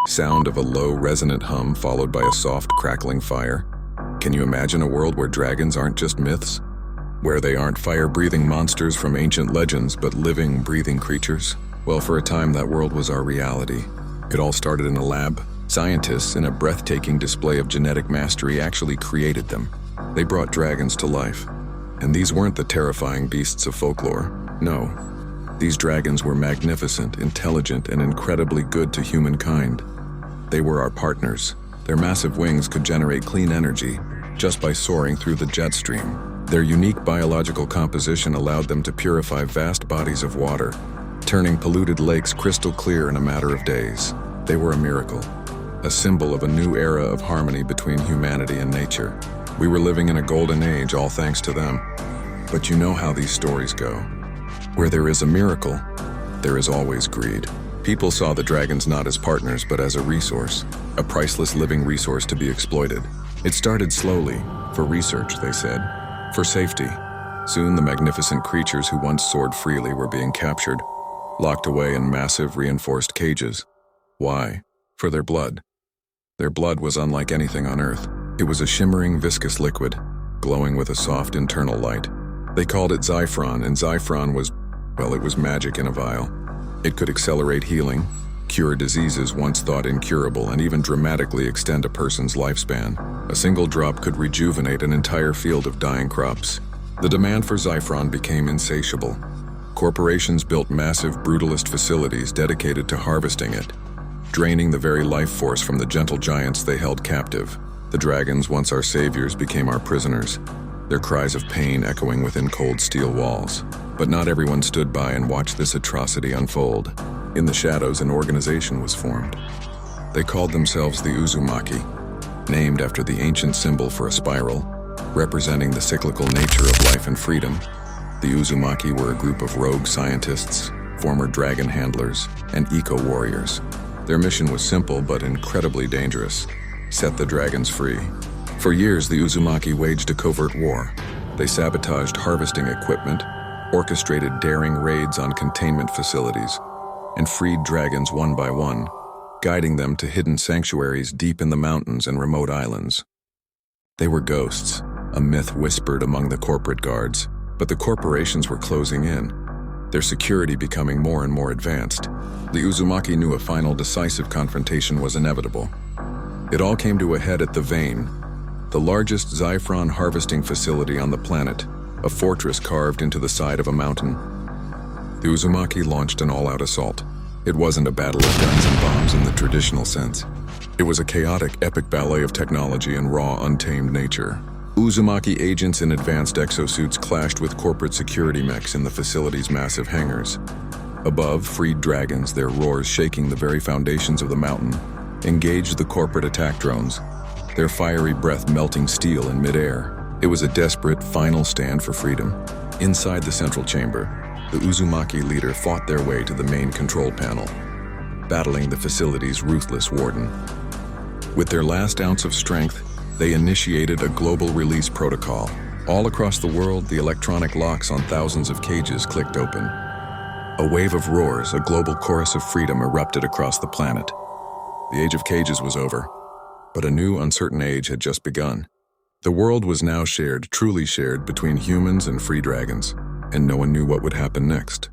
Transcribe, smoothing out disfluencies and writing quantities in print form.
sound of a low, resonant hum followed by a soft, crackling fire. Can you imagine a world where dragons aren't just myths? Where they aren't fire-breathing monsters from ancient legends, but living, breathing creatures? Well, for a time, that world was our reality. It all started in a lab. Scientists, in a breathtaking display of genetic mastery, actually created them. They brought dragons to life. And these weren't the terrifying beasts of folklore. No. These dragons were magnificent, intelligent, and incredibly good to humankind. They were our partners. Their massive wings could generate clean energy just by soaring through the jet stream. Their unique biological composition allowed them to purify vast bodies of water, turning polluted lakes crystal clear in a matter of days. They were a miracle, a symbol of a new era of harmony between humanity and nature. We were living in a golden age, all thanks to them. But you know how these stories go. Where there is a miracle, there is always greed. People saw the dragons not as partners, but as a resource, a priceless living resource to be exploited. It started slowly, for research, they said, for safety. Soon the magnificent creatures who once soared freely were being captured, locked away in massive reinforced cages. Why? For their blood. Their blood was unlike anything on Earth. It was a shimmering, viscous liquid, glowing with a soft internal light. They called it Zyphron, and Zyphron was, well, it was magic in a vial. It could accelerate healing, cure diseases once thought incurable, and even dramatically extend a person's lifespan. A single drop could rejuvenate an entire field of dying crops. The demand for Zyphron became insatiable. Corporations built massive brutalist facilities dedicated to harvesting it, draining the very life force from the gentle giants they held captive. The dragons, once our saviors, became our prisoners, their cries of pain echoing within cold steel walls. But not everyone stood by and watched this atrocity unfold. In the shadows, an organization was formed. They called themselves the Uzumaki, named after the ancient symbol for a spiral, representing the cyclical nature of life and freedom. The Uzumaki were a group of rogue scientists, former dragon handlers, and eco-warriors. Their mission was simple but incredibly dangerous: set the dragons free. For years, the Uzumaki waged a covert war. They sabotaged harvesting equipment, orchestrated daring raids on containment facilities, and freed dragons one by one, guiding them to hidden sanctuaries deep in the mountains and remote islands. They were ghosts, a myth whispered among the corporate guards, but the corporations were closing in, their security becoming more and more advanced. The Uzumaki knew a final decisive confrontation was inevitable. It all came to a head at the Vein, the largest Zyphron harvesting facility on the planet, a fortress carved into the side of a mountain. The Uzumaki launched an all-out assault. It wasn't a battle of guns and bombs in the traditional sense. It was a chaotic, epic ballet of technology and raw, untamed nature. Uzumaki agents in advanced exosuits clashed with corporate security mechs in the facility's massive hangars. Above, freed dragons, their roars shaking the very foundations of the mountain, engaged the corporate attack drones, their fiery breath melting steel in midair. It was a desperate, final stand for freedom. Inside the central chamber, the Uzumaki leader fought their way to the main control panel, battling the facility's ruthless warden. With their last ounce of strength, they initiated a global release protocol. All across the world, the electronic locks on thousands of cages clicked open. A wave of roars, a global chorus of freedom erupted across the planet. The age of cages was over, but a new, uncertain age had just begun. The world was now shared, truly shared, between humans and free dragons, and no one knew what would happen next.